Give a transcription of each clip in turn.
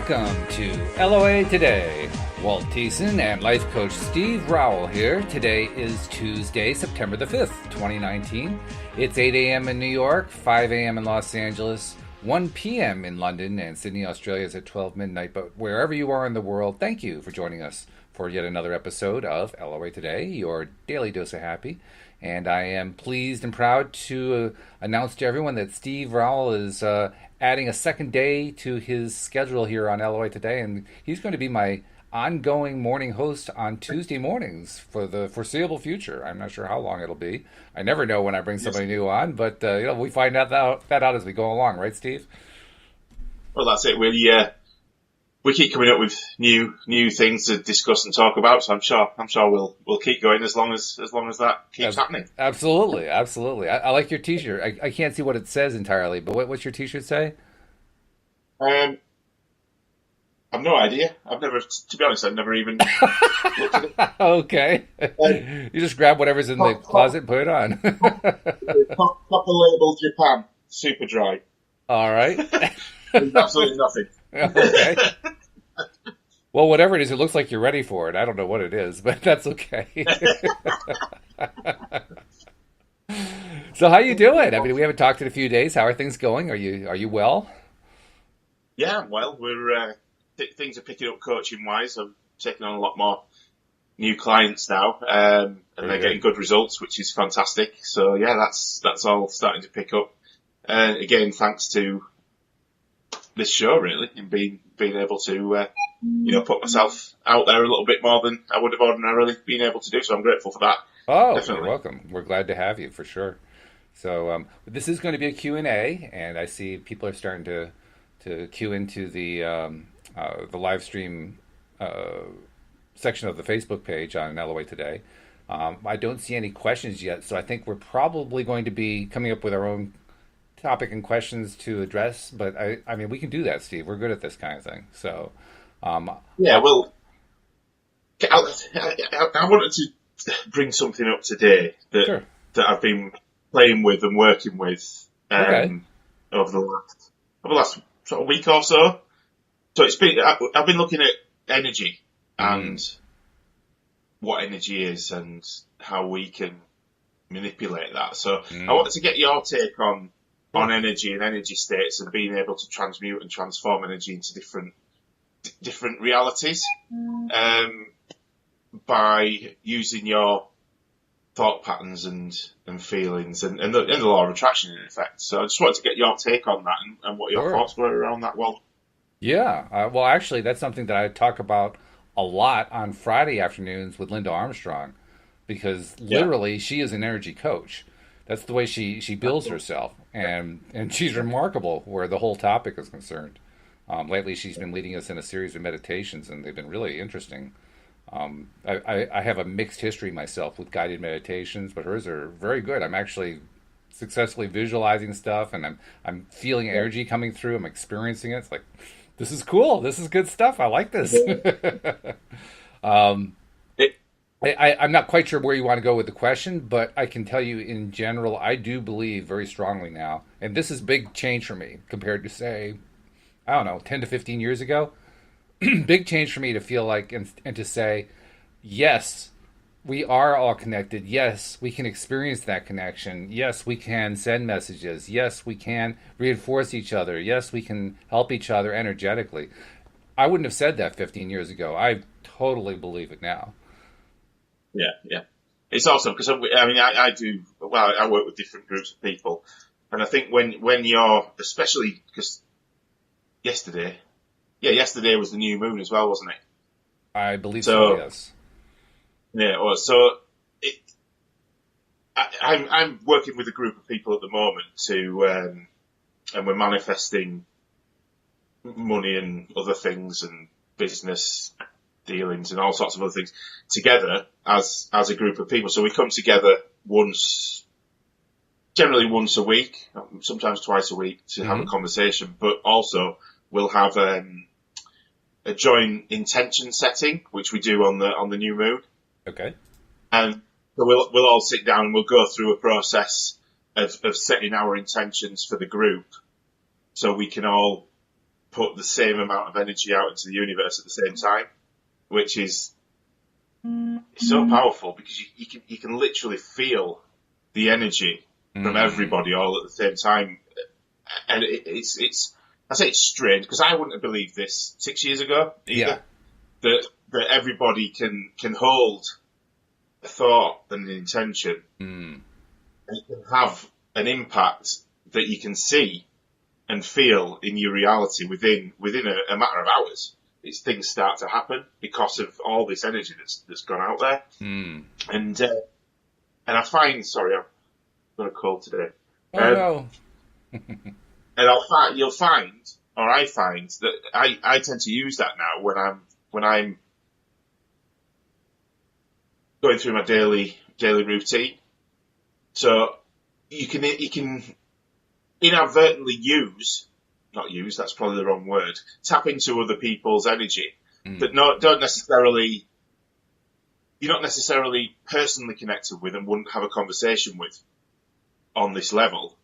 Welcome to LOA Today. Walt Thiessen and life coach Steve Rowell here. Today is Tuesday, September the 5th, 2019. It's 8 a.m. in New York, 5 a.m. in Los Angeles, 1 p.m. in London, and Sydney, Australia is at 12 midnight. But wherever you are in the world, thank you for joining us for yet another episode of LOA Today, your daily dose of happy. And I am pleased and proud to announce to everyone that Steve Rowell is adding a second day to his schedule here on LOA Today, and he's going to be my ongoing morning host on Tuesday mornings for the foreseeable future. I'm not sure how long it'll be. I never know when I bring somebody new on, but we find that out as we go along, right, Steve? Well, that's it. We keep coming up with new things to discuss and talk about, so I'm sure we'll keep going as long as that keeps happening. Absolutely. I like your T-shirt. I can't see what it says entirely, but what's your T-shirt say? I've no idea. To be honest, I've never even looked at it. Okay. You just grab whatever's in the closet and put it on. Copper label Japan, super dry. All right. Absolutely nothing. Okay. Well, whatever it is, it looks like you're ready for it. I don't know what it is, but that's okay. So how you doing? I mean, we haven't talked in a few days. How are things going? Are you well? Yeah, well, things are picking up coaching wise. I'm taking on a lot more new clients now, and they're getting good results, which is fantastic. So yeah, that's all starting to pick up. And again, thanks to this show, really, in being able to put myself out there a little bit more than I would have ordinarily been able to do. So I'm grateful for that. Oh, definitely. You're welcome. We're glad to have you for sure. So this is going to be a Q&A, and I see people are starting to queue into the live stream section of the Facebook page on LOA Today. I don't see any questions yet, so I think we're probably going to be coming up with our own topic and questions to address. But I mean, we can do that, Steve. We're good at this kind of thing. So yeah, well, I wanted to bring something up today that I've been playing with and working with over the last sort of week or so. So I've been looking at energy and what energy is and how we can manipulate that. So I wanted to get your take on energy and energy states and being able to transmute and transform energy into different realities by using your thought patterns and feelings and the law of attraction in effect. So I just wanted to get your take on that and what your thoughts were around that. Well, yeah. Well, actually, that's something that I talk about a lot on Friday afternoons with Linda Armstrong, because literally she is an energy coach. That's the way she builds herself, and she's remarkable where the whole topic is concerned. Lately, she's been leading us in a series of meditations, and they've been really interesting. I have a mixed history myself with guided meditations, but hers are very good. I'm actually successfully visualizing stuff, and I'm feeling energy coming through. I'm experiencing it. It's like, this is cool. This is good stuff. I like this. I'm not quite sure where you want to go with the question, but I can tell you in general, I do believe very strongly now, and this is big change for me compared to, say, I don't know, 10 to 15 years ago. Big change for me to feel like and to say, yes, we are all connected. Yes, we can experience that connection. Yes, we can send messages. Yes, we can reinforce each other. Yes, we can help each other energetically. I wouldn't have said that 15 years ago. I totally believe it now. Yeah. It's awesome because I work with different groups of people, and I think when you're, especially because yesterday was the new moon as well, wasn't it? I believe so, yes. Yeah, it was. So I'm working with a group of people at the moment and we're manifesting money and other things and business dealings and all sorts of other things together as a group of people. So we come together generally once a week, sometimes twice a week to have a conversation, but also we'll have a joint intention setting, which we do on the new moon. Okay. And so we'll all sit down and we'll go through a process of setting our intentions for the group, so we can all put the same amount of energy out into the universe at the same time, which is so powerful because you can literally feel the energy from everybody all at the same time, and it's I say it's strange because I wouldn't have believed this 6 years ago either. Yeah. That everybody can hold a thought and an intention and can have an impact that you can see and feel in your reality within a matter of hours. Things start to happen because of all this energy that's gone out there. And I find, sorry, I've got a cold today. No. And you'll find, or I find that I tend to use that now when I'm going through my daily routine. So you can inadvertently that's probably the wrong word, tap into other people's energy that you're not necessarily personally connected with and wouldn't have a conversation with on this level.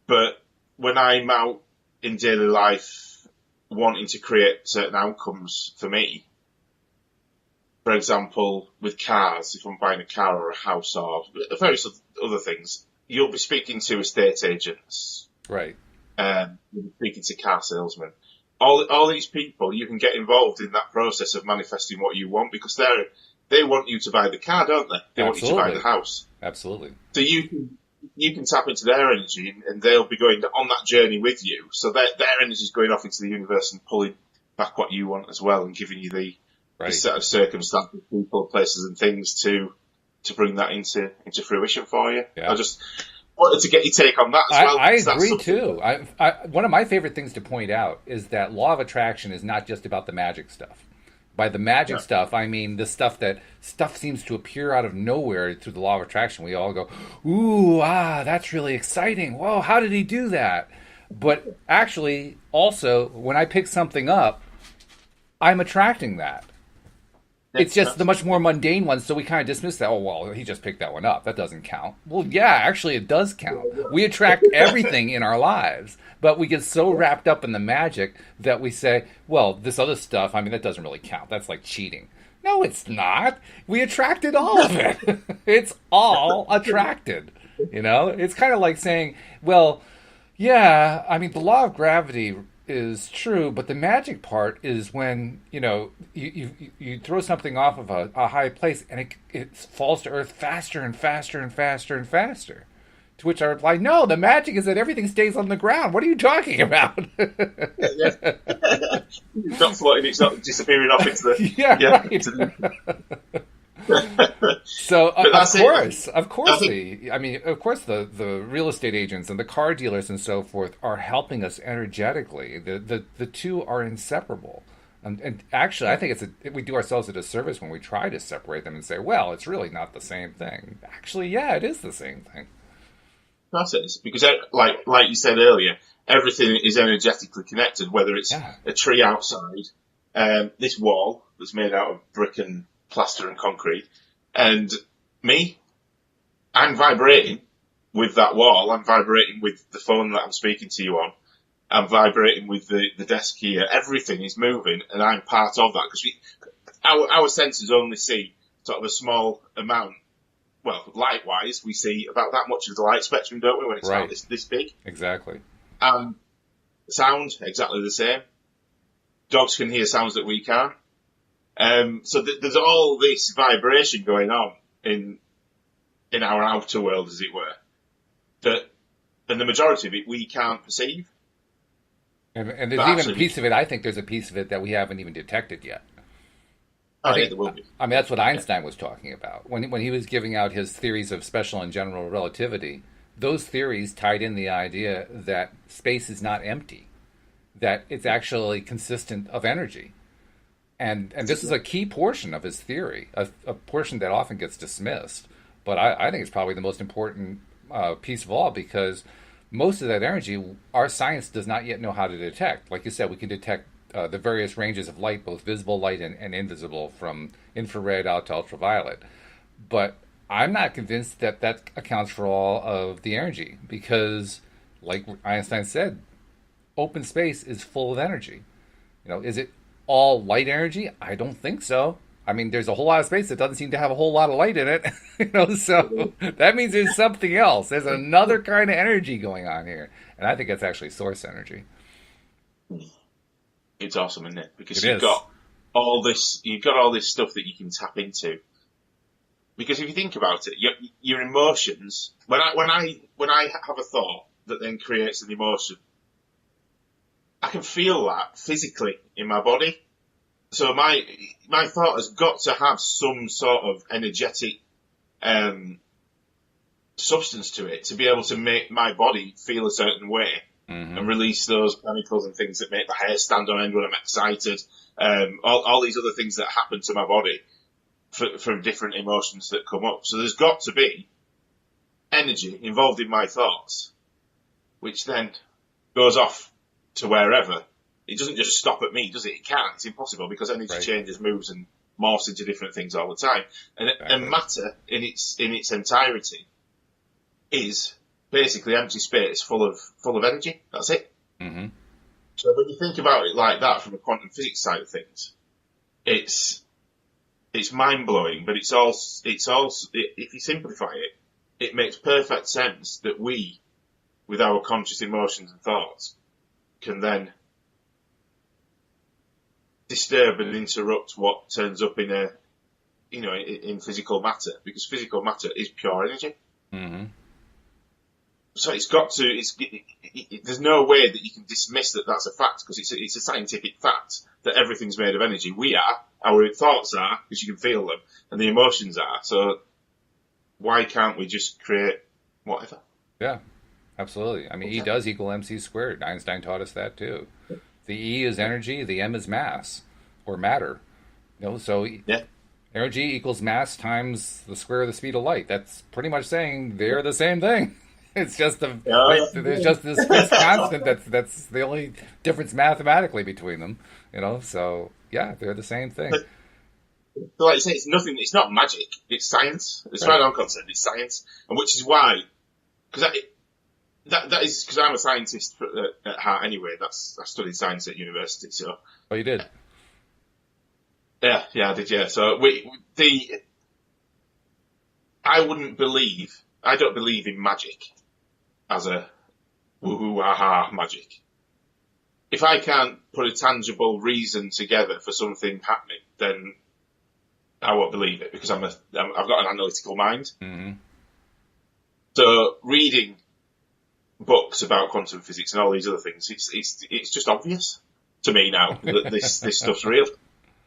But when I'm out in daily life wanting to create certain outcomes for me, for example, with cars, if I'm buying a car or a house or various other things, you'll be speaking to estate agents. Right. You'll be speaking to car salesmen. All these people, you can get involved in that process of manifesting what you want because they want you to buy the car, don't they? They want you to buy the house. Absolutely. So you can tap into their energy and they'll be going on that journey with you. So their energy is going off into the universe and pulling back what you want as well and giving you the set of circumstances, people, places and things to bring that into fruition for you. Yeah. I just wanted to get your take on that as well. I agree too. One of my favorite things to point out is that law of attraction is not just about the magic stuff. By the magic stuff, I mean the stuff seems to appear out of nowhere through the law of attraction. We all go, ooh, that's really exciting. Whoa, how did he do that? But actually, also, when I pick something up, I'm attracting that. It's just the much more mundane ones, so we kind of dismiss that. Oh, well, he just picked that one up. That doesn't count. Well, yeah, actually it does count. We attract everything in our lives, but we get so wrapped up in the magic that we say, well, this other stuff, I mean, that doesn't really count. That's like cheating. No, it's not. We attracted all of it. It's all attracted. You know? It's kind of like saying, well, yeah, I mean, the law of gravity is true, but the magic part is when you throw something off of a high place and it falls to earth faster and faster and faster and faster. To which I reply, no, the magic is that everything stays on the ground. What are you talking about? It's not floating, it's not disappearing off into the right. So of course, the real estate agents and the car dealers and so forth are helping us energetically. The two are inseparable, and actually, I think we do ourselves a disservice when we try to separate them and say, well, it's really not the same thing. Actually, yeah, it is the same thing. That's it, because like you said earlier, everything is energetically connected. Whether it's a tree outside, this wall that's made out of brick and plaster and concrete, and me, I'm vibrating with that wall, I'm vibrating with the phone that I'm speaking to you on, I'm vibrating with the desk here, everything is moving and I'm part of that because our senses only see sort of a small amount, well, light-wise, we see about that much of the light spectrum, don't we, when it's not this big. Exactly. Sound, exactly the same. Dogs can hear sounds that we can't. So there's all this vibration going on in our outer world, as it were, and the majority of it we can't perceive. And there's even a piece of it, I think there's a piece of it that we haven't even detected yet. I think there will be. I mean, that's what Einstein was talking about. When he was giving out his theories of special and general relativity, those theories tied in the idea that space is not empty, that it's actually consistent of energy. And this is a key portion of his theory, a portion that often gets dismissed. But I think it's probably the most important piece of all, because most of that energy, our science does not yet know how to detect. Like you said, we can detect the various ranges of light, both visible light and invisible, from infrared out to ultraviolet. But I'm not convinced that accounts for all of the energy, because, like Einstein said, open space is full of energy. Is it all light energy? I don't think so. I mean, there's a whole lot of space that doesn't seem to have a whole lot of light in it. So that means there's something else. There's another kind of energy going on here. And I think that's actually source energy. It's awesome, isn't it? Because you've got all this stuff that you can tap into. Because if you think about it, your emotions, when I have a thought that then creates an emotion, I can feel that physically in my body. So my thought has got to have some sort of energetic substance to it to be able to make my body feel a certain way and release those chemicals and things that make the hair stand on end when I'm excited. All these other things that happen to my body from different emotions that come up. So there's got to be energy involved in my thoughts, which then goes off to wherever. It doesn't just stop at me, does it? It can't. It's impossible because energy changes, moves, and morphs into different things all the time. And matter in its entirety is basically empty space full of energy. That's it. Mm-hmm. So when you think about it like that from a quantum physics side of things, it's mind blowing. But it's also if you simplify it, it makes perfect sense that we, with our conscious emotions and thoughts, can then disturb and interrupt what turns up in in physical matter, because physical matter is pure energy. Mm-hmm. So it's got to. There's no way that you can dismiss that that's a fact, because it's a scientific fact that everything's made of energy. We are, our thoughts are, because you can feel them, and the emotions are. So why can't we just create whatever? Yeah, absolutely. I mean, E does equal mc squared. Einstein taught us that too. The E is energy, the M is mass, or matter. So energy equals mass times the square of the speed of light. That's pretty much saying they're the same thing. It's just there's just this fixed constant that's the only difference mathematically between them. So yeah, they're the same thing. But like you say, it's nothing. It's not magic. It's science. As far as I'm concerned, it's science, and which is why, because that is because I'm a scientist at heart anyway. I studied science at university. So. Oh, you did? Yeah, I did. Yeah. So I don't believe in magic as a woohoo aha magic. If I can't put a tangible reason together for something happening, then I won't believe it, because I've got an analytical mind. Mm-hmm. So reading books about quantum physics and all these other things, it's just obvious to me now that this stuff's real.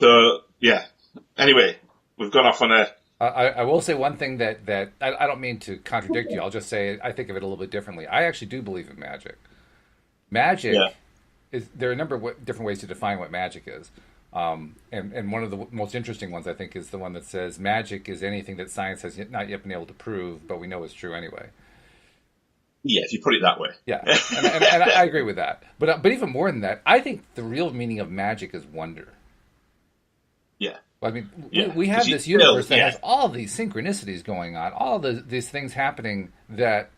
So yeah. Anyway, we've gone off on a. I will say one thing that I don't mean to contradict you. I'll just say I think of it a little bit differently. I actually do believe in magic. Magic is, there are a number of different ways to define what magic is. And one of the most interesting ones, I think, is the one that says magic is anything that science has not yet been able to prove, but we know is true anyway. Yeah, if you put it that way. Yeah, and I agree with that. But even more than that, I think the real meaning of magic is wonder. Yeah. I mean, we have this universe that has all these synchronicities going on, all these things happening that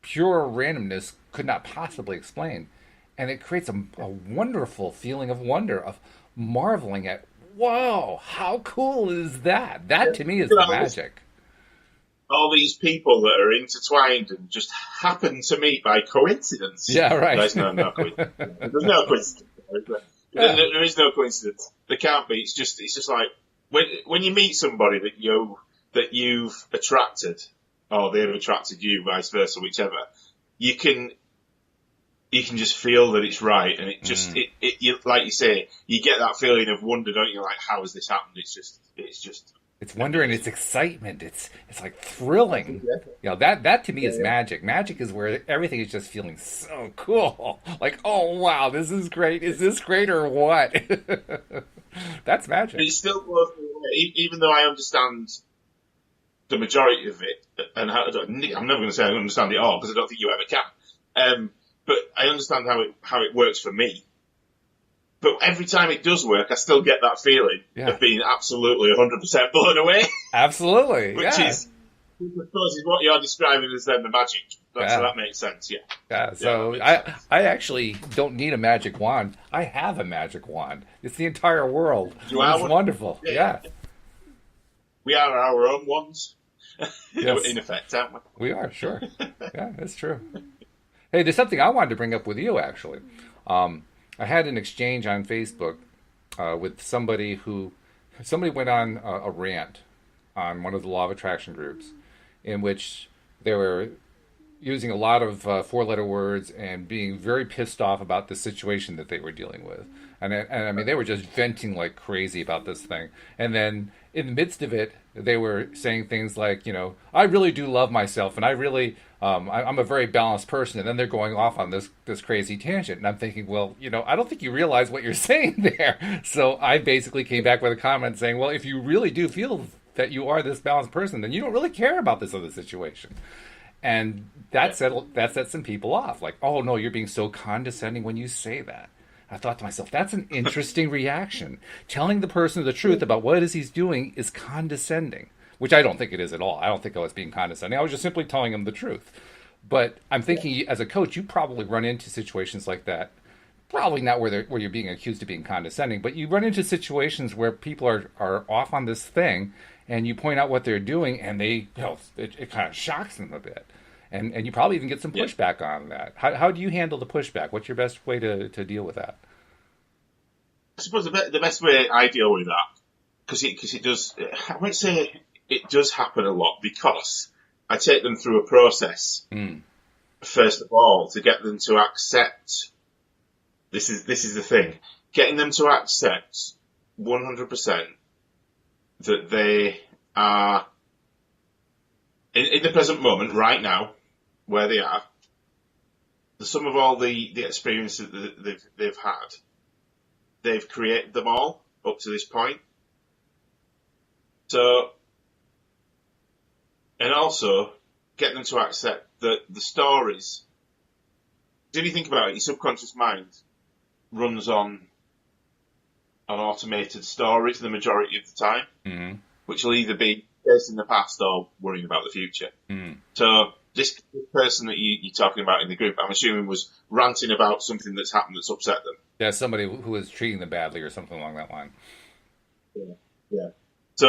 pure randomness could not possibly explain. And it creates a wonderful feeling of wonder, of marveling at, whoa, how cool is that? That, to me, is the magic. All these people that are intertwined and just happen to meet by coincidence. Yeah, right. There's no coincidence. There's no coincidence. There is no coincidence. There can't be. It's just like when you meet somebody that you've attracted, or they've attracted you, vice versa, whichever. You can just feel that it's right, and it just you, like you say, you get that feeling of wonder, don't you? Like, how has this happened? It's just. It's wonder and it's excitement. It's like thrilling. That to me is magic. Magic is where everything is just feeling so cool. Like, oh wow, this is great. Is this great or what? That's magic. It still blows me away, even though I understand the majority of it, and I'm never going to say I understand it all, because I don't think you ever can. But I understand how it works for me. But every time it does work, I still get that feeling of being absolutely 100% blown away. Absolutely, suppose is what you're describing as then the magic. So that makes sense, yeah. Yeah, so I actually don't need a magic wand. I have a magic wand. It's the entire world. It's wonderful. Yeah. We are our own ones, yes. in effect, aren't we? We are, sure. Yeah, that's true. Hey, there's something I wanted to bring up with you, actually. I had an exchange on Facebook with somebody went on a rant on one of the law of attraction groups in which they were using a lot of four-letter words and being very pissed off about the situation that they were dealing with. And I mean, they were just venting like crazy about this thing. And then in the midst of it, they were saying things like, I really do love myself, and I really, I'm a very balanced person. And then they're going off on this crazy tangent. And I'm thinking, well, I don't think you realize what you're saying there. So I basically came back with a comment saying, well, if you really do feel that you are this balanced person, then you don't really care about this other situation. And that set some people off. Like, oh, no, you're being so condescending when you say that. I thought to myself, that's an interesting reaction. Telling the person the truth about what it is he's doing is condescending, which I don't think it is at all. I don't think I was being condescending. I was just simply telling him the truth. But I'm thinking, as a coach, you probably run into situations like that. Probably not where you're being accused of being condescending, but you run into situations where people are off on this thing, and you point out what they're doing, and they, it kind of shocks them a bit. And you probably even get some pushback on that. How do you handle the pushback? What's your best way to deal with that? I suppose the best way I deal with that, because it does, I won't say it does happen a lot, because I take them through a process, first of all, to get them to accept, this is the thing, getting them to accept 100% that they are, in the present moment, right now, where they are, the sum of all the experiences that they've had, they've created them all up to this point. So, and also get them to accept that the stories, if you think about it, your subconscious mind runs on automated stories the majority of the time, which will either be based in the past or worrying about the future. So this person that you're talking about in the group, I'm assuming, was ranting about something that's happened that's upset them. Yeah, somebody who was treating them badly or something along that line. Yeah. So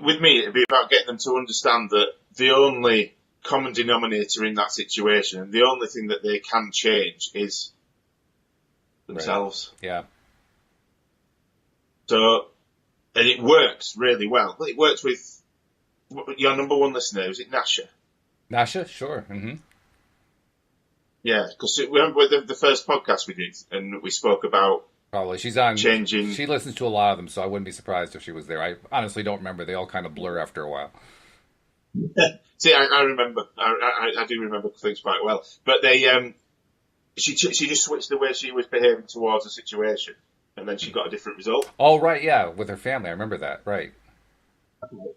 with me, it'd be about getting them to understand that the only common denominator in that situation, and the only thing that they can change, is themselves. Right. Yeah. So, and it works really well. It works with your number one listener. Is it Nasha? Nasha, sure. Mm-hmm. Yeah, because remember the first podcast we did, and we spoke about probably she's on changing. She listens to a lot of them, so I wouldn't be surprised if she was there. I honestly don't remember. They all kind of blur after a while. See, I remember. I do remember things quite well. But she just switched the way she was behaving towards the situation, and then she got a different result. Oh, right, yeah, with her family. I remember that, right.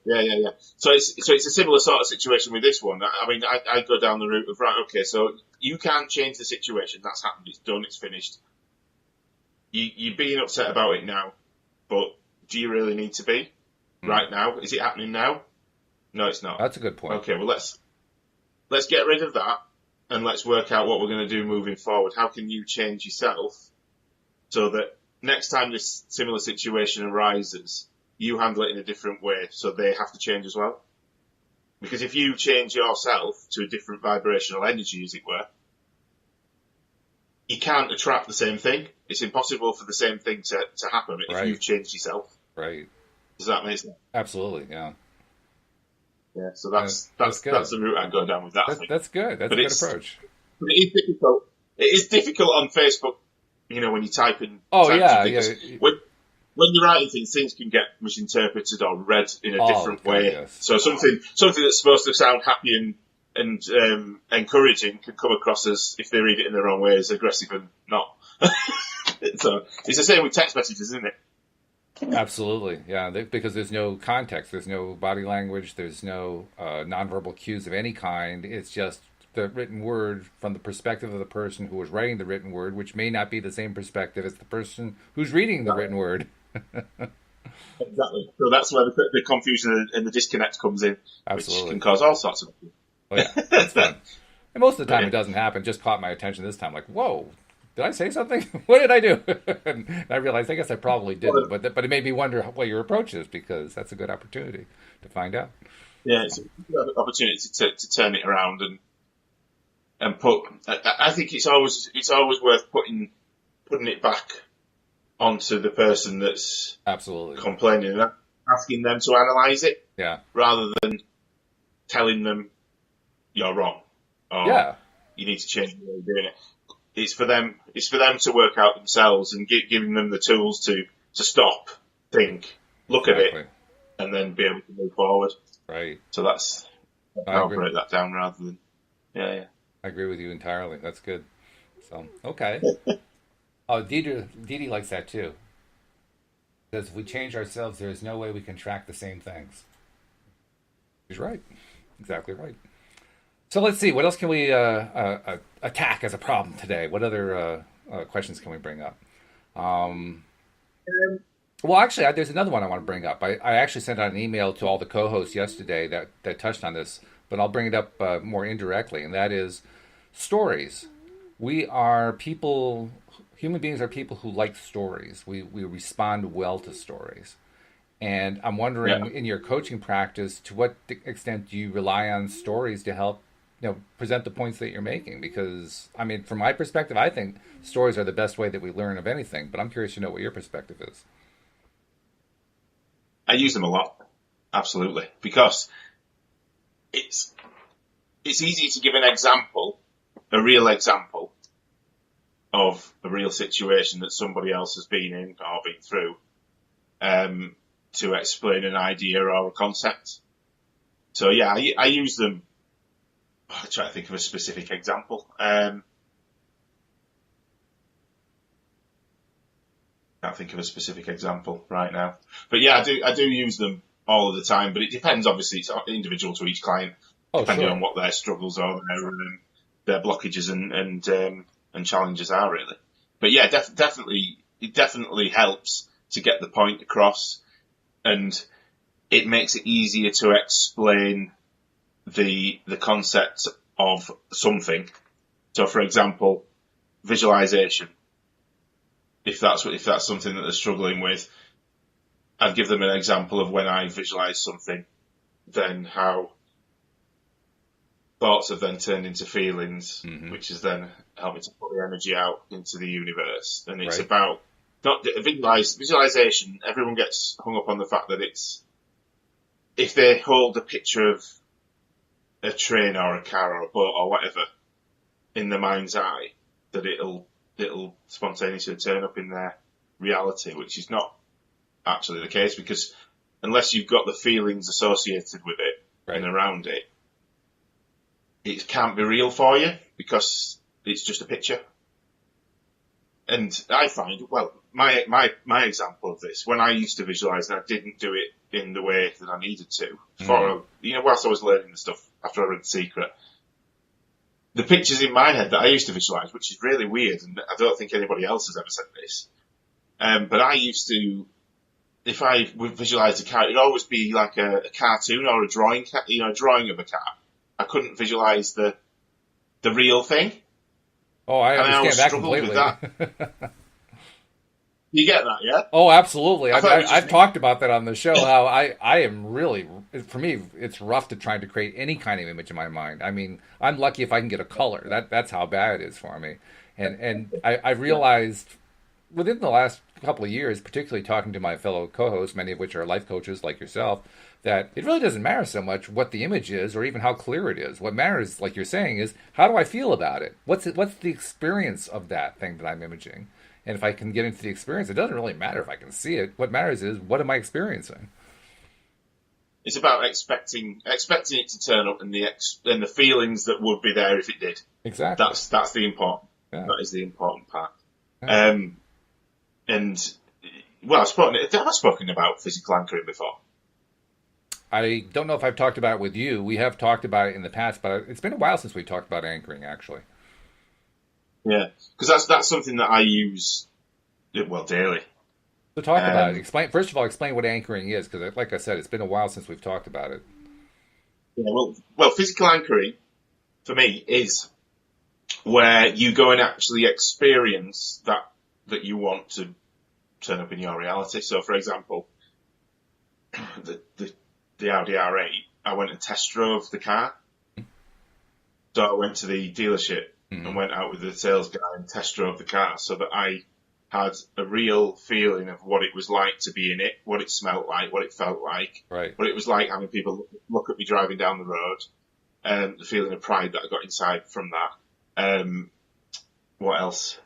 Yeah. So it's a similar sort of situation with this one. I mean, I go down the route of, right, okay, so you can't change the situation. That's happened. It's done. It's finished. You're being upset about it now, but do you really need to be right now? Is it happening now? No, it's not. That's a good point. Okay, well, let's get rid of that, and let's work out what we're going to do moving forward. How can you change yourself so that next time this similar situation arises, you handle it in a different way, so they have to change as well? Because if you change yourself to a different vibrational energy, as it were, you can't attract the same thing. It's impossible for the same thing to happen if you've changed yourself. Right. Does that make sense? Absolutely, yeah. Yeah, so that's the route I'd go down with that. That's good. That's a good approach. But it is difficult. It is difficult on Facebook, when you type in. Oh, yeah. When you're writing things can get misinterpreted or read in a different way. Yes. So something that's supposed to sound happy and encouraging can come across as, if they read it in the wrong way, as aggressive and not. So it's the same with text messages, isn't it? Absolutely, yeah. Because there's no context, there's no body language, there's no nonverbal cues of any kind. It's just the written word from the perspective of the person who was writing the written word, which may not be the same perspective as the person who's reading the written word. Exactly. So that's where the confusion and the disconnect comes in, Absolutely. which can cause all sorts of. Oh yeah, that's fun. And most of the time Yeah. it doesn't happen. Just caught my attention this time. Like, whoa, did I say something? What did I do? And I realized I guess I probably didn't. But it made me wonder what your approach is, because that's a good opportunity to find out. Yeah, it's a good opportunity to turn it around and put. I think it's always worth putting it back onto the person that's Absolutely complaining and asking them to analyse it. Yeah. Rather than telling them you're wrong or you need to change the way you're doing it. It's for them to work out themselves and giving them the tools to stop, think, look at it, and then be able to move forward. Right. So that's how I break that down rather than I agree with you entirely. That's good. So okay. Oh, Dee likes that too. Because if we change ourselves, there is no way we can track the same things. She's right. Exactly right. So let's see. What else can we attack as a problem today? What other questions can we bring up? Well, actually, there's another one I want to bring up. I actually sent out an email to all the co-hosts yesterday that touched on this, but I'll bring it up more indirectly, and that is stories. We are people, human beings are people who like stories. We respond well to stories. And I'm wondering, in your coaching practice, to what extent do you rely on stories to help, present the points that you're making? Because, I mean, from my perspective, I think stories are the best way that we learn of anything. But I'm curious to know what your perspective is. I use them a lot, absolutely, because it's easy to give an example, a real example of a real situation that somebody else has been in or been through, to explain an idea or a concept. So yeah, I use them. I try to think of a specific example. Can't think of a specific example right now, but yeah, I do use them all of the time. But it depends, obviously, it's individual to each client, depending on what their struggles are, their blockages and challenges are, really. But yeah, it definitely helps to get the point across. And it makes it easier to explain the concept of something. So, for example, visualization. If that's something that they're struggling with, I'd give them an example of when I visualize something, then how thoughts have then turned into feelings, which has then helped me to put the energy out into the universe. And it's about not visualization. Everyone gets hung up on the fact that it's, if they hold a picture of a train or a car or a boat or whatever in their mind's eye, that it'll spontaneously turn up in their reality, which is not actually the case, because unless you've got the feelings associated with it and around it, it can't be real for you because it's just a picture. And I find, well, my example of this, when I used to visualize and I didn't do it in the way that I needed to, whilst I was learning the stuff after I read The Secret, the pictures in my head that I used to visualize, which is really weird, and I don't think anybody else has ever said this, but I used to, if I would visualize a car, it'd always be like a cartoon or a drawing, a drawing of a car. I couldn't visualize the real thing. Oh, I understand that completely. With that. You get that, yeah? Oh, absolutely. I've talked about that on the show, how I am really, for me, it's rough to try to create any kind of image in my mind. I mean, I'm lucky if I can get a color. That's how bad it is for me. And I realized within the last couple of years, particularly talking to my fellow co-hosts, many of which are life coaches like yourself, that it really doesn't matter so much what the image is or even how clear it is. What matters, like you're saying, is how do I feel about it? What's the experience of that thing that I'm imaging? And if I can get into the experience, it doesn't really matter if I can see it. What matters is, what am I experiencing? It's about expecting it to turn up and the feelings that would be there if it did. Exactly. That's the important. Yeah. That is the important part. Yeah. And well, I've spoken about physical anchoring before. I don't know if I've talked about it with you. We have talked about it in the past, but it's been a while since we talked about anchoring, actually. Yeah, because that's something that I use, well, daily. So talk about it. Explain first of all. Explain what anchoring is, because, like I said, it's been a while since we've talked about it. Yeah, well, physical anchoring for me is where you go and actually experience that you want to turn up in your reality. So, for example, the Audi R8, I went and test drove the car. So I went to the dealership and went out with the sales guy and test drove the car so that I had a real feeling of what it was like to be in it, what it smelled like, what it felt like, right. What it was like having people look at me driving down the road, the feeling of pride that I got inside from that. What else?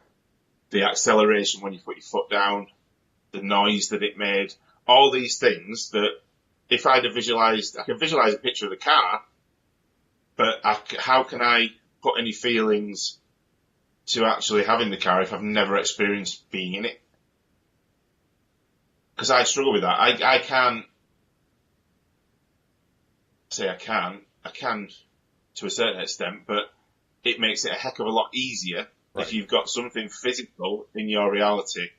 The acceleration when you put your foot down, the noise that it made, all these things that if I'd have visualized, I can visualize a picture of the car, but how can I put any feelings to actually having the car if I've never experienced being in it? Because I struggle with that. I can't say I can to a certain extent, but it makes it a heck of a lot easier if you've got something physical in your reality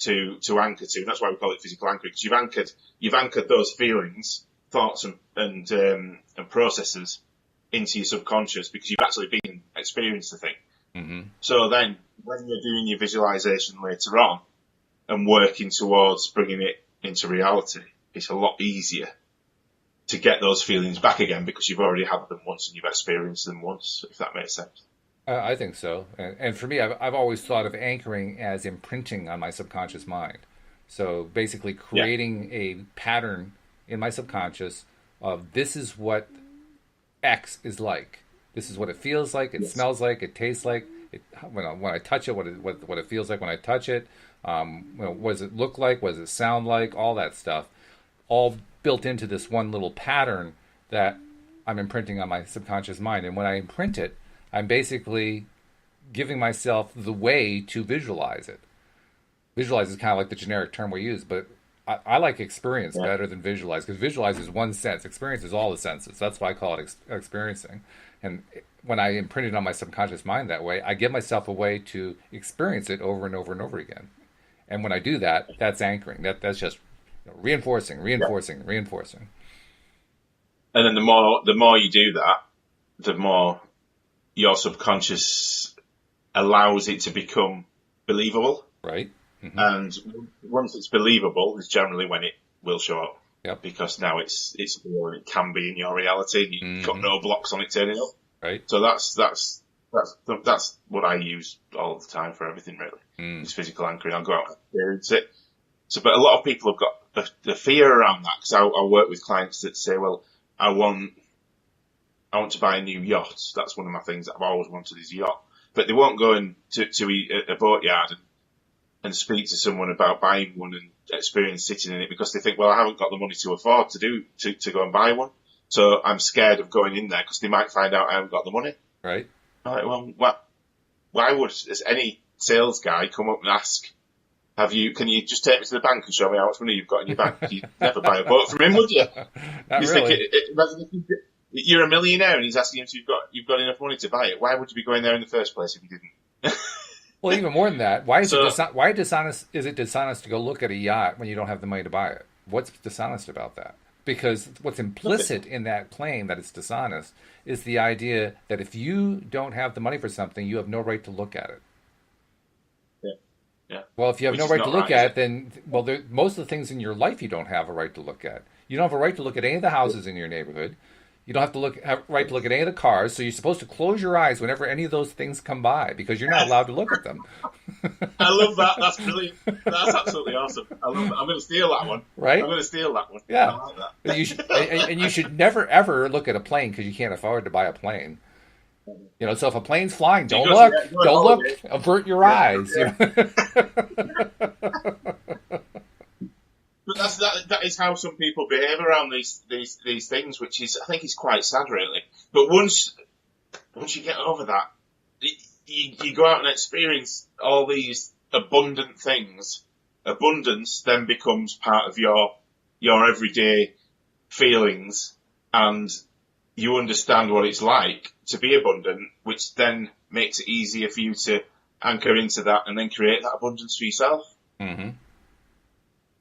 to anchor to. And that's why we call it physical anchoring, because you've anchored those feelings, thoughts and processes into your subconscious because you've actually experienced the thing. Mm-hmm. So then when you're doing your visualization later on and working towards bringing it into reality, it's a lot easier to get those feelings back again because you've already had them once and you've experienced them once, if that makes sense. I think so. And for me, I've always thought of anchoring as imprinting on my subconscious mind. So basically creating a pattern in my subconscious of this is what X is like. This is what it feels like. It smells like. It tastes like. When I touch it, what it feels like when I touch it. What does it look like? What does it sound like? All that stuff, all built into this one little pattern that I'm imprinting on my subconscious mind. And when I imprint it, I'm basically giving myself the way to visualize it. Visualize is kind of like the generic term we use, but I like experience better than visualize, because visualize is one sense. Experience is all the senses. That's why I call it experiencing. And when I imprint it on my subconscious mind that way, I give myself a way to experience it over and over and over again. And when I do that, that's anchoring. That's just reinforcing. And then the more you do that, the more your subconscious allows it to become believable. Right. Mm-hmm. And once it's believable is generally when it will show up. Yep. Because now it's real and it can be in your reality. You've got no blocks on it turning up. Right. So that's what I use all the time for everything really. It's physical anchoring. I'll go out and experience it. So, but a lot of people have got the fear around that, because I work with clients that say, well, I want to buy a new yacht. That's one of my things that I've always wanted, is a yacht. But they won't go to a boatyard and speak to someone about buying one and experience sitting in it, because they think, well, I haven't got the money to afford to go and buy one. So I'm scared of going in there because they might find out I haven't got the money. Right. All right, well, why would any sales guy come up and ask, can you just take me to the bank and show me how much money you've got in your bank? You'd never buy a boat from him, would you? Not really. Imagine if you're a millionaire and he's asking if you've got enough money to buy it. Why would you be going there in the first place if you didn't? Well, even more than that, why is it dishonest to go look at a yacht when you don't have the money to buy it? What's dishonest about that? Because what's implicit in that claim that it's dishonest is the idea that if you don't have the money for something, you have no right to look at it. Yeah. Well, if you have no right to look at it, then most of the things in your life you don't have a right to look at. You don't have a right to look at any of the houses in your neighborhood. You don't have right to look at any of the cars, so you're supposed to close your eyes whenever any of those things come by, because you're not allowed to look at them. I love that. That's brilliant. That's absolutely awesome. I love that. I'm going to steal that one. Right? I'm going to steal that one. Yeah. I like that. You should never, ever look at a plane because you can't afford to buy a plane. So if a plane's flying, don't look, avert your eyes. Yeah. But that is how some people behave around these things, which is, I think, is quite sad, really. But once you get over that, you go out and experience all these abundant things. Abundance then becomes part of your everyday feelings, and you understand what it's like to be abundant, which then makes it easier for you to anchor into that and then create that abundance for yourself. Mm-hmm.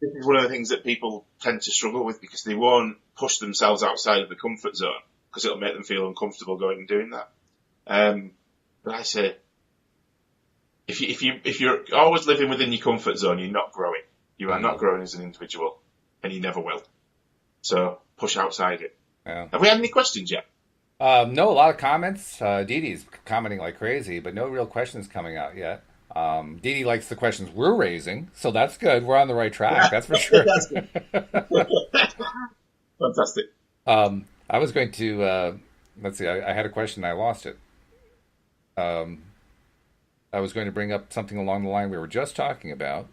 this is one of the things that people tend to struggle with because they won't push themselves outside of the comfort zone because it'll make them feel uncomfortable going and doing that. But I say, if you're always living within your comfort zone, you're not growing. You are not growing as an individual, and you never will. So push outside it. Yeah. Have we had any questions yet? No, a lot of comments. Dee Dee's commenting like crazy, but no real questions coming out yet. Dee Dee likes the questions we're raising, so that's good. We're on the right track, that's for sure. That's good. Fantastic. I was going to, let's see, I had a question, I lost it. I was going to bring up something along the line we were just talking about.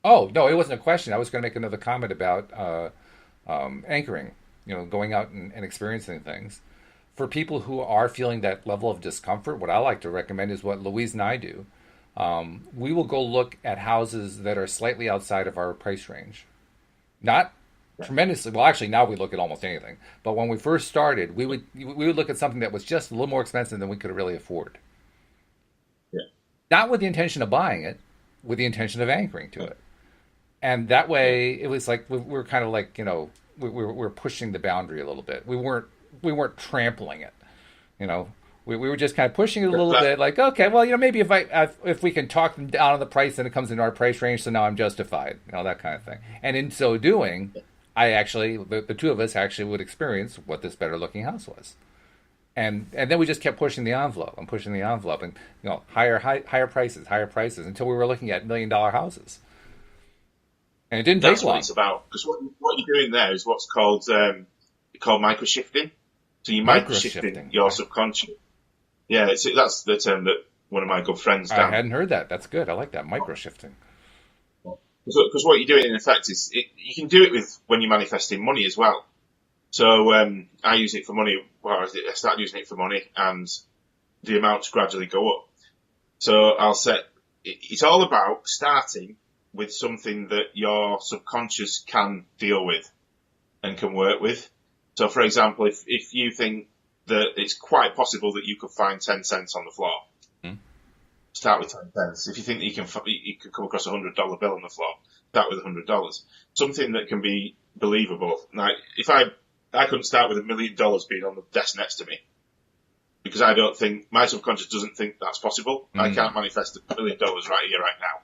Oh, no, it wasn't a question. I was going to make another comment about anchoring, going out and experiencing things. For people who are feeling that level of discomfort, what I like to recommend is what Louise and I do. We will go look at houses that are slightly outside of our price range. Not tremendously. Well, actually, now we look at almost anything. But when we first started, we would look at something that was just a little more expensive than we could really afford. Yeah. Not with the intention of buying it, with the intention of anchoring to it. And that way, it was like we were kind of like, we were pushing the boundary a little bit. We weren't trampling it. We were just kind of pushing it a little bit. Like, okay, well, maybe if we can talk them down on the price, then it comes into our price range. So now I'm justified. That kind of thing. And in so doing, the two of us actually would experience what this better looking house was. And then we just kept pushing the envelope and higher prices until we were looking at $1 million houses. And it didn't take long. That's what it's about. Because what you're doing there is what's called micro-shifting. So you're micro-shifting your subconscious. Yeah, that's the term that one of my good friends down. I hadn't heard that. That's good. I like that, micro-shifting. Because what you're doing, in effect, is you can do it when you're manifesting money as well. So I use it for money. Well, I started using it for money, and the amounts gradually go up. So it's all about starting with something that your subconscious can deal with and can work with. So, for example, if you think that it's quite possible that you could find 10 cents on the floor, start with 10 cents. If you think that you can come across $100 bill on the floor, start with $100. Something that can be believable. Like, if I couldn't start with $1 million being on the desk next to me, because I don't think, my subconscious doesn't think that's possible. I can't manifest $1 million right here, right now.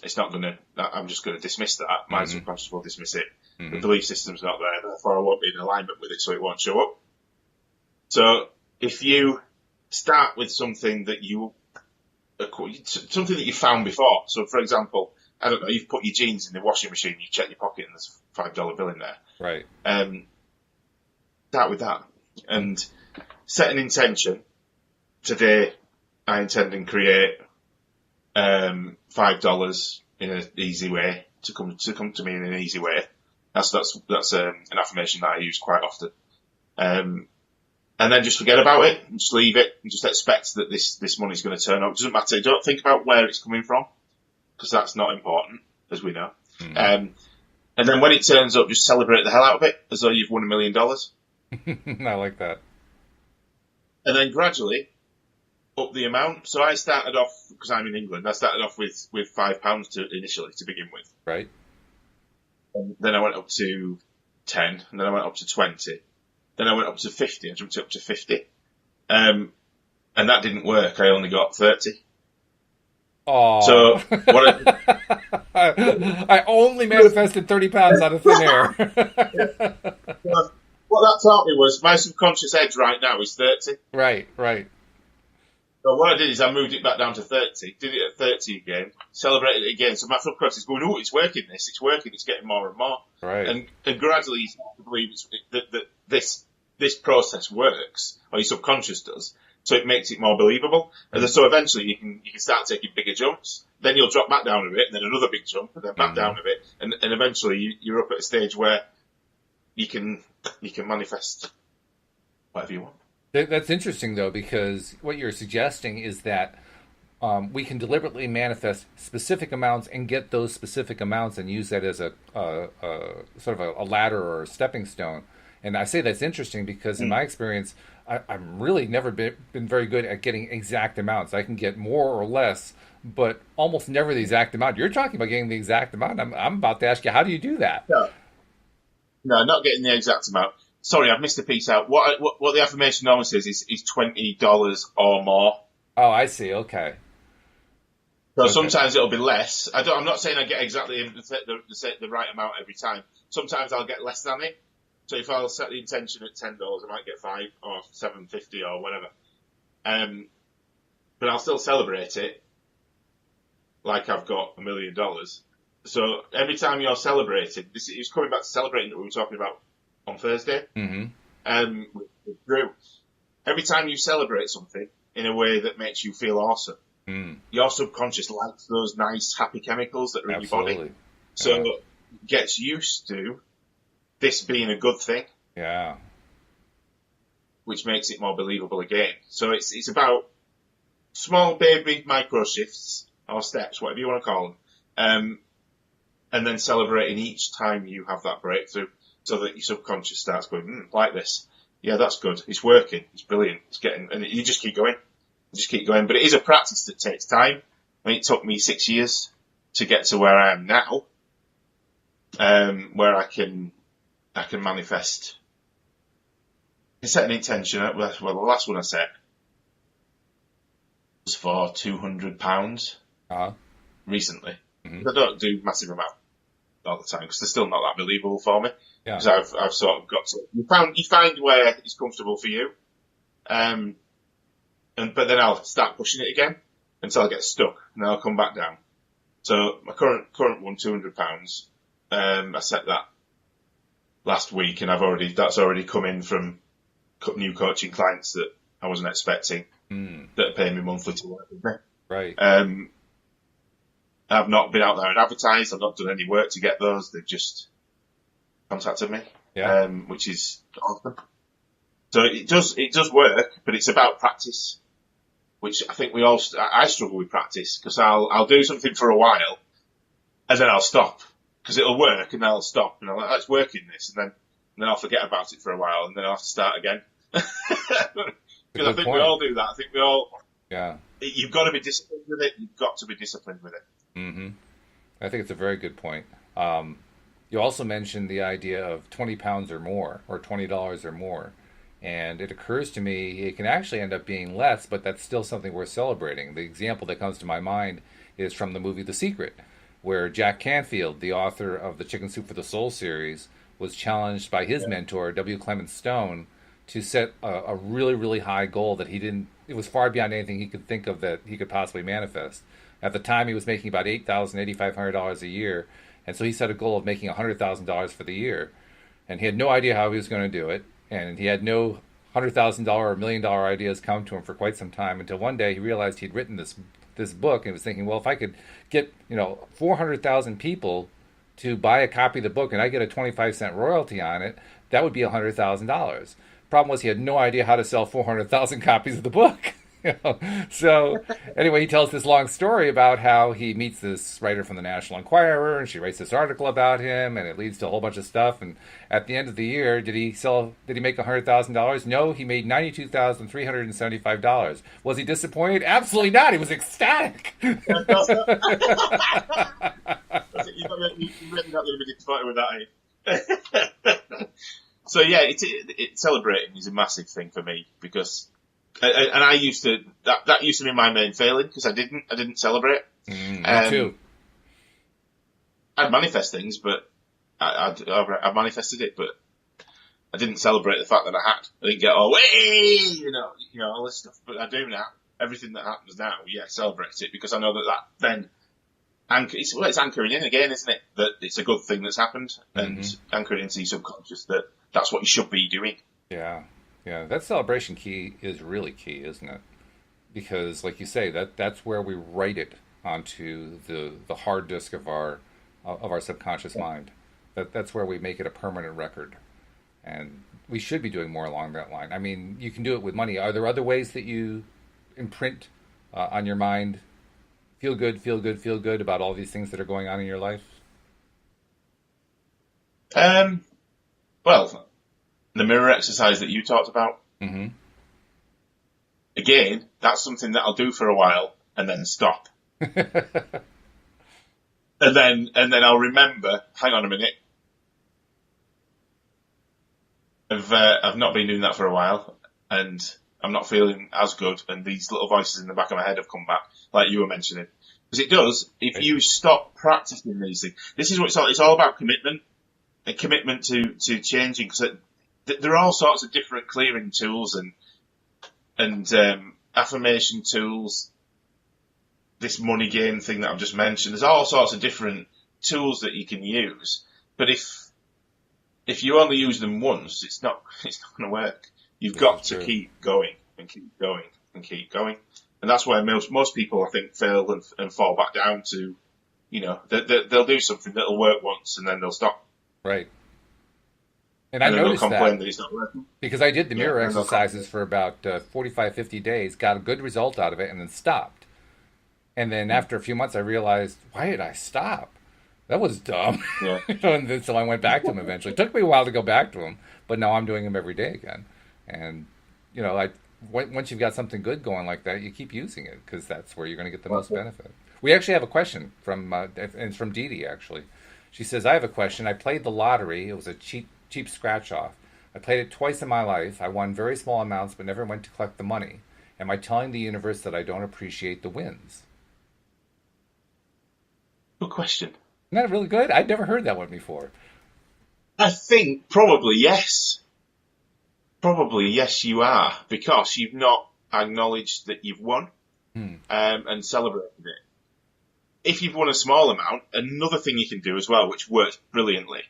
It's not I'm just going to dismiss that. My subconscious will dismiss it. The belief system's not there, therefore I won't be in alignment with it, so it won't show up. So if you start with something that you found before. So, for example, I don't know, you've put your jeans in the washing machine, you check your pocket, and there's a $5 bill in there. Right. Start with that and set an intention. Today, I intend and create $5 in an easy way to come to me in an easy way. That's an affirmation that I use quite often. And then just forget about it and just leave it and just expect that this money's going to turn up. It doesn't matter. Don't think about where it's coming from because that's not important, as we know. And then when it turns up, just celebrate the hell out of it as though you've won $1 million. I like that. And then gradually up the amount. So I started off, because I'm in England, I started off with £5 initially to begin with. Right. And then I went up to 10, and then I went up to 20. Then I went up to 50. I jumped up to 50. And that didn't work. I only got 30. Oh. So what I only manifested 30 pounds out of thin air. What that taught me was my subconscious edge right now is 30. Right. So what I did is I moved it back down to 30, did it at 30 again, celebrated it again. So my subconscious is going, oh, it's working, it's working, it's getting more and more. Right. And gradually you start to believe that this process works, or your subconscious does, so it makes it more believable. And so eventually you can start taking bigger jumps. Then you'll drop back down a bit, and then another big jump, and then back down a bit, and eventually you're up at a stage where you can manifest whatever you want. That's interesting, though, because what you're suggesting is that we can deliberately manifest specific amounts and get those specific amounts and use that as a sort of a ladder or a stepping stone. And I say that's interesting because in my experience, I'm really never been very good at getting exact amounts. I can get more or less but almost never the exact amount. You're talking about getting the exact amount. I'm about to ask you, how do you do that? No, not getting the exact amount. Sorry, I've missed a piece out. What the affirmation normally says is $20 or more. Oh, I see. Okay. So sometimes it'll be less. I'm not saying I get exactly the right amount every time. Sometimes I'll get less than it. So if I'll set the intention at $10, I might get $5 or $7.50 or whatever. But I'll still celebrate it like I've got $1 million. So every time you're celebrating, this is coming back to celebrating that we were talking about on Thursday. Mm-hmm. With Drew. Every time you celebrate something in a way that makes you feel awesome, your subconscious likes those nice, happy chemicals that are in your body. So it gets used to this being a good thing. Yeah. Which makes it more believable again. So it's about small baby micro shifts or steps, whatever you want to call them, and then celebrating each time you have that breakthrough, so that your subconscious starts going, like this. Yeah, that's good. It's working. It's brilliant. It's getting, and you just keep going. But it is a practice that takes time. I mean, it took me 6 years to get to where I am now, where I can manifest. I set an intention. Well, the last one I set was for £200 recently. Mm-hmm. I don't do massive amount all the time because they're still not that believable for me. Yeah. Because I've sort of got to. You find where it's comfortable for you, but then I'll start pushing it again until I get stuck, and then I'll come back down. So my current one, £200. I set that last week, and that's already come in from new coaching clients that I wasn't expecting that are paying me monthly to work with me. Right. I've not been out there and advertised. I've not done any work to get those. They've just contacted me, which is awesome. So it does work, but it's about practice, which I think I struggle with practice because I'll do something for a while and then I'll stop because it'll work and then I'll stop and I'm like, oh, it's working this, and then I'll forget about it for a while and then I'll have to start again. Because I think we all do that. I think we all. Yeah. You've got to be disciplined with it. You've got to be disciplined with it. Mm-hmm. I think it's a very good point. You also mentioned the idea of 20 pounds or more, or $20 or more. And it occurs to me it can actually end up being less, but that's still something worth celebrating. The example that comes to my mind is from the movie The Secret, where Jack Canfield, the author of the Chicken Soup for the Soul series, was challenged by his mentor, W. Clement Stone, to set a really, really high goal that it was far beyond anything he could think of that he could possibly manifest. At the time, he was making about $8,000, $8,500 a year, and so he set a goal of making $100,000 for the year. And he had no idea how he was going to do it, and he had no $100,000 or $1 million ideas come to him for quite some time, until one day he realized he'd written this book, and was thinking, well, if I could get 400,000 people to buy a copy of the book and I get a 25-cent royalty on it, that would be $100,000. Problem was he had no idea how to sell 400,000 copies of the book. So anyway, he tells this long story about how he meets this writer from the National Enquirer, and she writes this article about him, and it leads to a whole bunch of stuff. And at the end of the year, did he make $100,000? No, he made $92,375. Was he disappointed? Absolutely not. He was ecstatic. You're really not going to be disappointed with that, eh? So yeah, celebrating is a massive thing for me because, and I used to that used to be my main failing because I didn't celebrate. Me too. I'd manifest things, but I manifested it, but I didn't celebrate the fact that I didn't get all all this stuff. But I do now. Everything that happens now, celebrate it because I know that then. It's anchoring in again, isn't it? That it's a good thing that's happened, and anchoring into your subconscious that that's what you should be doing. Yeah. That celebration key is really key, isn't it? Because, like you say, that's where we write it onto the hard disk of our subconscious mind. That's where we make it a permanent record, and we should be doing more along that line. I mean, you can do it with money. Are there other ways that you imprint on your mind? Feel good about all these things that are going on in your life? Well, the mirror exercise that you talked about. Mm-hmm. Again, that's something that I'll do for a while and then stop. and then I'll remember. Hang on a minute. I've not been doing that for a while, and I'm not feeling as good. And these little voices in the back of my head have come back, like you were mentioning, because it does. If you stop practicing these things, this is what it's all about: commitment, and commitment to changing. Because there are all sorts of different clearing tools and affirmation tools. This money game thing that I've just mentioned. There's all sorts of different tools that you can use, but if you only use them once, it's not going to work. You've got to keep going and keep going and keep going, and that's why most people I think fail and fall back down to, they'll do something that'll work once and then they'll stop. Right. And I noticed that it's not working. Because I did the mirror exercises for about 45, 50 days, got a good result out of it, and then stopped. And then after a few months, I realized, why did I stop? That was dumb. Yeah. And then, so I went back to him eventually. It took me a while to go back to him, but now I'm doing them every day again. And, once you've got something good going like that, you keep using it because that's where you're going to get the most benefit. We actually have a question and it's from Dee Dee, actually. She says, I have a question. I played the lottery. It was a cheap scratch off. I played it twice in my life. I won very small amounts, but never went to collect the money. Am I telling the universe that I don't appreciate the wins? Good question. Isn't that really good? I'd never heard that one before. I think probably yes. Probably yes, you are, because you've not acknowledged that you've won and celebrated it. If you've won a small amount, another thing you can do as well, which works brilliantly.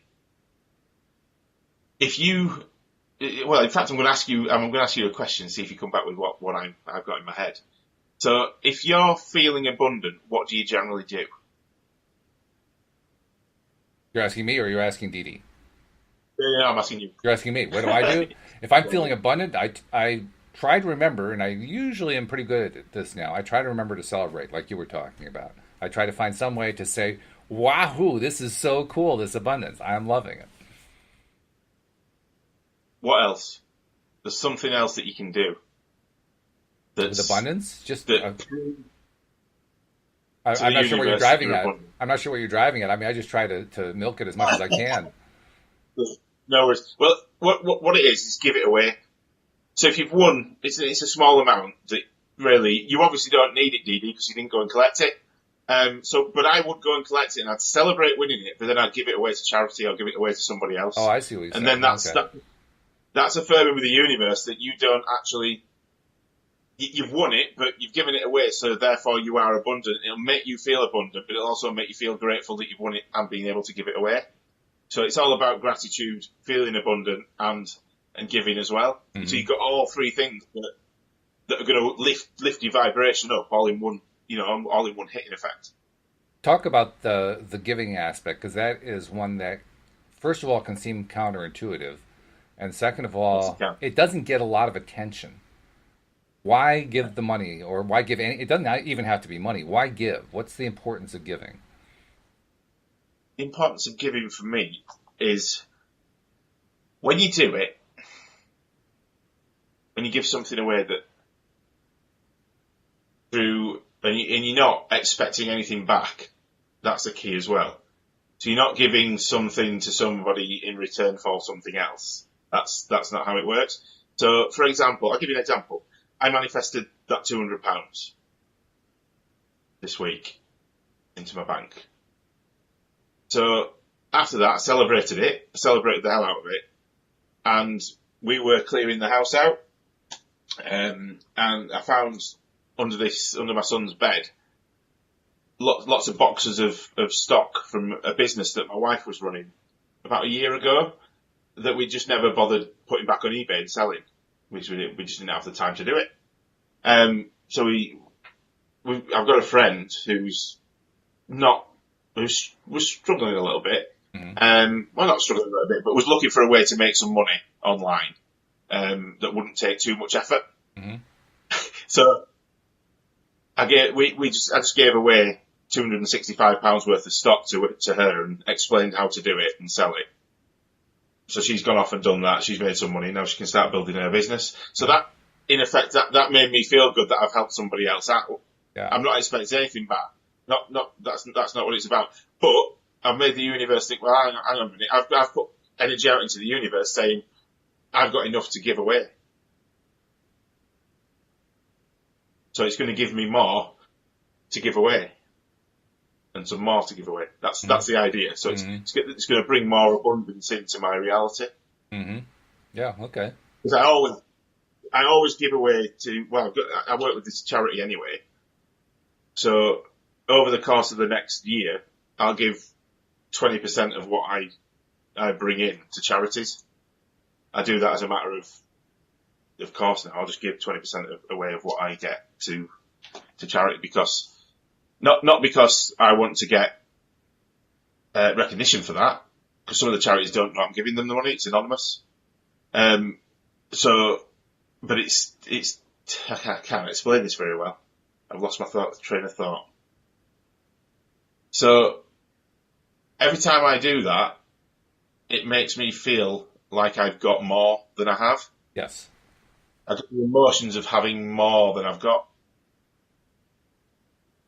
In fact, I'm going to ask you a question, see if you come back with what I've got in my head. So, if you're feeling abundant, what do you generally do? You're asking me, or you're asking Dee Dee? Yeah, I'm asking you. You're asking me. What do I do? If I'm feeling abundant, I try to remember, and I usually am pretty good at this now. I try to remember to celebrate, like you were talking about. I try to find some way to say, "Wahoo! This is so cool. This abundance. I am loving it." What else? There's something else that you can do. With abundance? Just I'm not sure what you're driving at. I'm not sure what you're driving at. I mean, I just try to milk it as much as I can. No worries. Well, what it is give it away. So if you've won, it's a small amount that really, you obviously don't need it, Dee Dee, because you didn't go and collect it. But I would go and collect it and I'd celebrate winning it, but then I'd give it away to charity or give it away to somebody else. Oh, I see what you're saying. And then that's affirming with the universe that you don't actually, you've won it, but you've given it away, so therefore you are abundant. It'll make you feel abundant, but it'll also make you feel grateful that you've won it and being able to give it away. So it's all about gratitude, feeling abundant, and giving as well. Mm-hmm. So you've got all three things that are going to lift your vibration up all in one, all in one hit in effect. Talk about the giving aspect, because that is one that, first of all, can seem counterintuitive, and second of all, it doesn't get a lot of attention. Why give the money, or why give any? It doesn't even have to be money. Why give? What's the importance of giving? The importance of giving for me is when you do it, when you give something away and you're not expecting anything back, that's the key as well. So you're not giving something to somebody in return for something else. That's not how it works. So, for example, I'll give you an example. I manifested that £200 this week into my bank. So after that, I celebrated the hell out of it, and we were clearing the house out, and I found under my son's bed lots of boxes of stock from a business that my wife was running about a year ago that we just never bothered putting back on eBay and selling. We just didn't have the time to do it. So I've got a friend who's was struggling a little bit. Mm-hmm. Well, not struggling a little bit, but was looking for a way to make some money online that wouldn't take too much effort. Mm-hmm. So I just gave away £265 worth of stock to her and explained how to do it and sell it. So she's gone off and done that. She's made some money. Now she can start building her business. So that, in effect, that made me feel good that I've helped somebody else out. Yeah. I'm not expecting anything back. That's not what it's about. But I've made the universe think, well, hang on a minute. I've put energy out into the universe saying I've got enough to give away. So it's going to give me more to give away. And some more to give away. That's the idea. So it's going to bring more abundance into my reality. Mm-hmm. Yeah, okay. Because I always give away to, well, I work with this charity anyway. So over the course of the next year, I'll give 20% of what I bring in to charities. I do that as a matter of course now. I'll just give 20% away of what I get to charity because, not because I want to get recognition for that, because some of the charities don't know I'm giving them the money. It's anonymous. But it's I can't explain this very well. I've lost my train of thought. So every time I do that, it makes me feel like I've got more than I have. Yes. I get the emotions of having more than I've got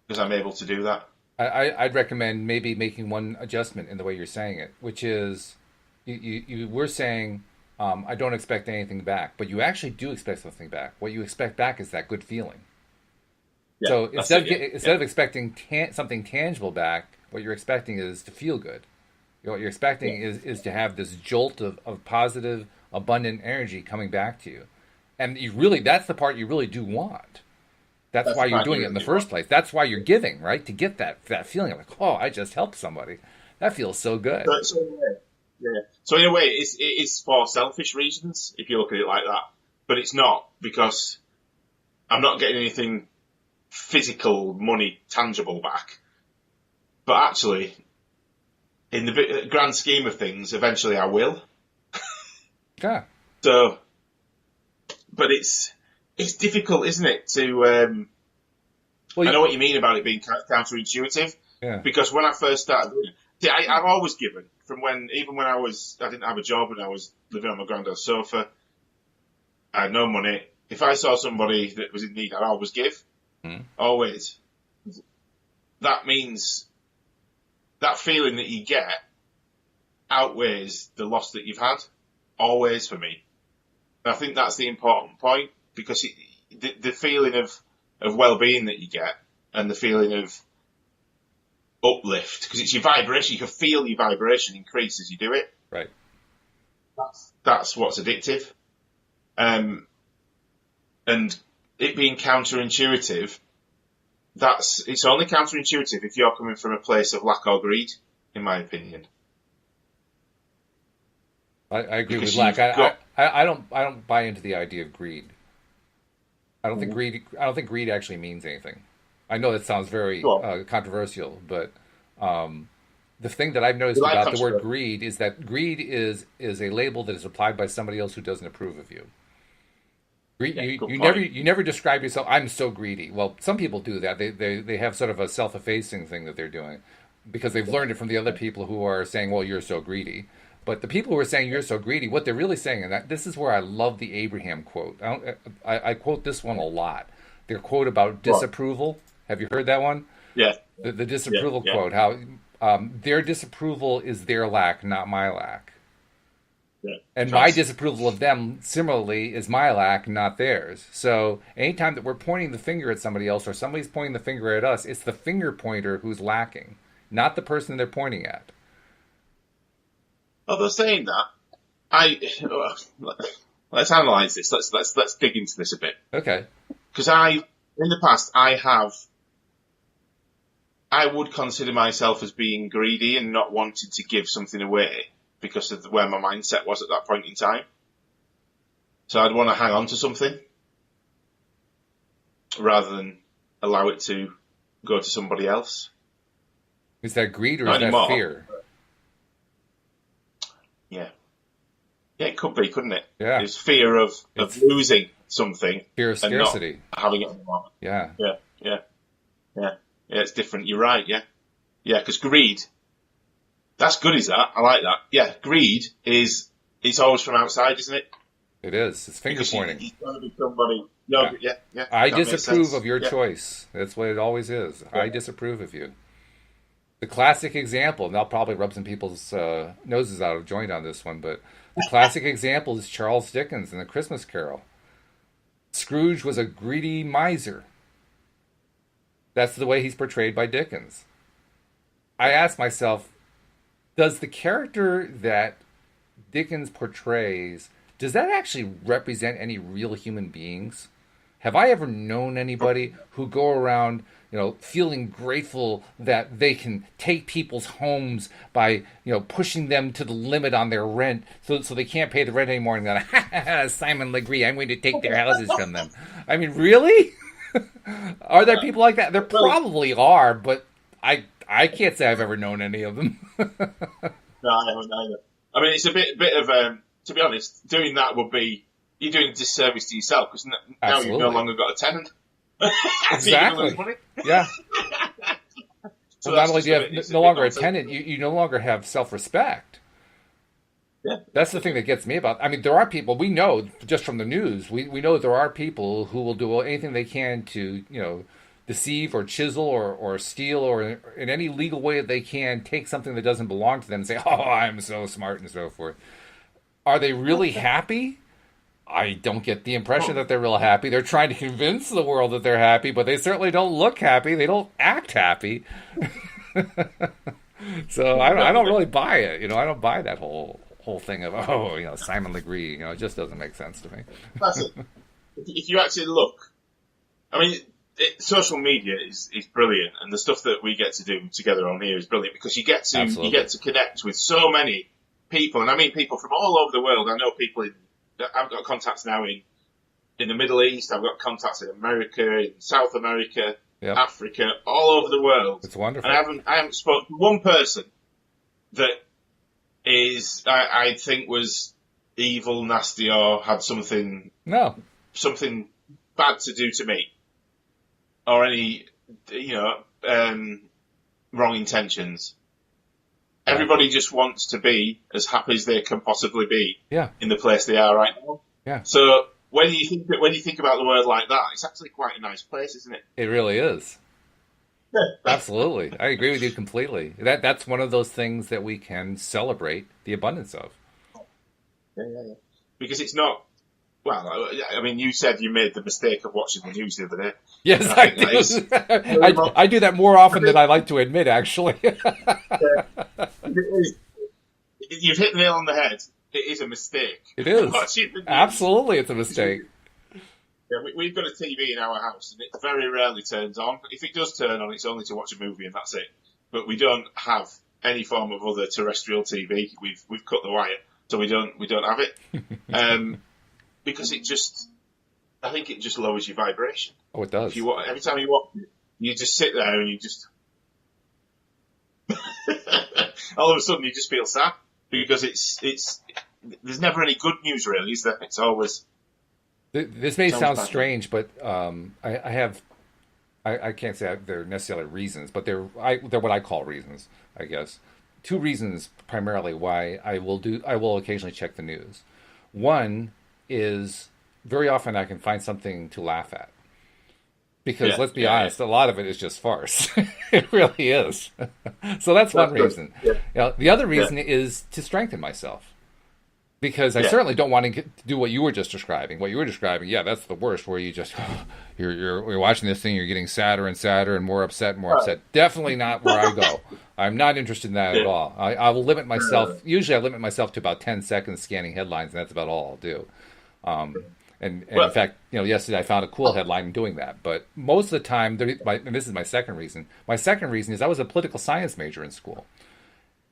because I'm able to do that. I'd recommend maybe making one adjustment in the way you're saying it, which is you were saying, I don't expect anything back, but you actually do expect something back. What you expect back is that good feeling. Yeah, so instead of expecting something tangible back, what you're expecting is to feel good. What you're expecting is to have this jolt of positive, abundant energy coming back to you. And that's the part you really do want. That's why you're doing it in the first place. That's why you're giving, right? To get that feeling of like, oh, I just helped somebody. That feels so good. So in a way, it is for selfish reasons, if you look at it like that. But it's not, because I'm not getting anything physical, money, tangible back. But actually, in the grand scheme of things, eventually I will. Yeah. So, but it's difficult, isn't it? I know what you mean about it being counterintuitive. Yeah. Because when I first started doing it, I've always given even when I didn't have a job and I was living on my granddad's sofa. I had no money. If I saw somebody that was in need, I'd always give. Always. That means that feeling that you get outweighs the loss that you've had. Always, for me. And I think that's the important point, because the feeling of well-being that you get and the feeling of uplift, because it's your vibration, you can feel your vibration increase as you do it. Right. That's what's addictive. And it being counterintuitive, it's only counterintuitive if you're coming from a place of lack or greed, in my opinion. I agree with lack. I don't buy into the idea of greed. I don't think greed actually means anything. I know that sounds very controversial, but the thing that I've noticed about the word greed is that greed is a label that is applied by somebody else who doesn't approve of you. You never describe yourself, I'm so greedy. Well, some people do that. They have sort of a self-effacing thing that they're doing because they've learned it from the other people who are saying, well, you're so greedy. But the people who are saying you're so greedy, what they're really saying, and this is where I love the Abraham quote. I quote this one a lot. Their quote about disapproval. Have you heard that one? Yeah. The disapproval quote, how their disapproval is their lack, not my lack. Yeah. And my disapproval of them, similarly, is my lack, not theirs. So anytime that we're pointing the finger at somebody else or somebody's pointing the finger at us, it's the finger pointer who's lacking, not the person they're pointing at. Although saying that, let's analyse this. Let's dig into this a bit. Okay. Because in the past, I would consider myself as being greedy and not wanting to give something away because of where my mindset was at that point in time. So I'd want to hang on to something rather than allow it to go to somebody else. Is that greed or is that fear? Yeah. Yeah, it could be, couldn't it? Yeah. It's fear of losing something. Fear of scarcity. And not having it at the moment. Yeah. Yeah, it's different. You're right, yeah. Yeah, because greed, that's good, is that? I like that. Yeah, greed it's always from outside, isn't it? It is. It's finger pointing. He's going to be somebody. I disapprove of your choice. That's what it always is. Yeah. I disapprove of you. The classic example, and I'll probably rub some people's noses out of joint on this one, but the classic example is Charles Dickens in The Christmas Carol. Scrooge was a greedy miser. That's the way he's portrayed by Dickens. I ask myself, does the character that Dickens portrays, does that actually represent any real human beings? Have I ever known anybody who go around, feeling grateful that they can take people's homes by, pushing them to the limit on their rent so they can't pay the rent anymore, and going, Simon Legree, I'm going to take their houses from them. I mean, really? Are there people like that? There probably are, but I can't say I've ever known any of them. No, I haven't either. I mean, it's a bit of to be honest, doing that would be, you're doing a disservice to yourself, because now you've no longer got a tenant. Exactly. Yeah. So not only do you have no longer a tenant, you no longer have self-respect. Yeah. That's the thing that gets me about. I mean, there are people we know just from the news. We know there are people who will do anything they can to deceive or chisel or steal or in any legal way that they can take something that doesn't belong to them and say, "Oh, I'm so smart" and so forth. Are they really happy? I don't get the impression that they're real happy. They're trying to convince the world that they're happy, but they certainly don't look happy. They don't act happy. So I don't really buy it. I don't buy that whole thing of Simon Legree. It just doesn't make sense to me. That's it. If you actually look, I mean, social media is brilliant, and the stuff that we get to do together on here is brilliant, because you get to connect with so many people, and I mean people from all over the world. I know people I've got contacts now in the Middle East. I've got contacts in America, in South America, Africa, all over the world. It's wonderful. And I haven't spoken to one person that I think was evil, nasty, or had something bad to do to me, or any wrong intentions. Everybody just wants to be as happy as they can possibly be in the place they are right now. Yeah. So when you think about the world like that, it's actually quite a nice place, isn't it? It really is. Absolutely. I agree with you completely. That's one of those things that we can celebrate the abundance of. Yeah. Because it's not, well, I mean, you said you made the mistake of watching the news the other day. Yes, I do. I do that more often than I like to admit, actually. You've hit the nail on the head. It is a mistake. It is. Absolutely, it's a mistake. Yeah, we've got a TV in our house, and it very rarely turns on. If it does turn on, it's only to watch a movie, and that's it. But we don't have any form of other terrestrial TV. We've cut the wire, so we don't have it. Because I think it just lowers your vibration. Oh, it does. Every time you watch it, you just sit there and you just all of a sudden you just feel sad, because it's there's never any good news, really, is there? It's always. This may sound strange, but I can't say they're necessarily reasons, but they're what I call reasons, I guess. Two reasons primarily why I will occasionally check the news. One is very often I can find something to laugh at. Because let's be honest, a lot of it is just farce. It really is. So that's one reason. Yeah. The other reason is to strengthen myself. Because I certainly don't want to do what you were just describing. What you were describing, that's the worst, where you just you're watching this thing, you're getting sadder and sadder and more upset and more upset. Definitely not where I go. I'm not interested in that at all. I will limit myself. Usually, I limit myself to about 10 seconds scanning headlines, and that's about all I'll do. And in fact, yesterday I found a cool headline in doing that. But most of the time, and this is my second reason. My second reason is I was a political science major in school.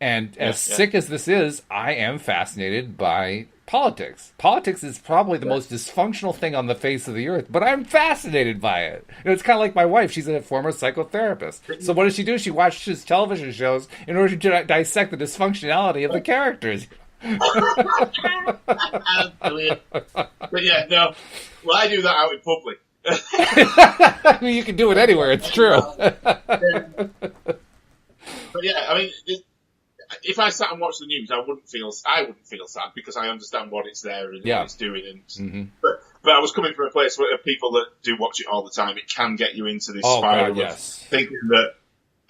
And as sick as this is, I am fascinated by politics. Politics is probably the most dysfunctional thing on the face of the earth, but I'm fascinated by it. It's kind of like my wife. She's a former psychotherapist. So what does she do? She watches television shows in order to dissect the dysfunctionality of the characters. But yeah, no. Well, I do that out in public. You can do it anywhere. It's true. But yeah, I mean, if I sat and watched the news, I wouldn't feel sad because I understand what it's there and what it's doing. And but I was coming from a place where people that do watch it all the time, it can get you into this spiral of thinking that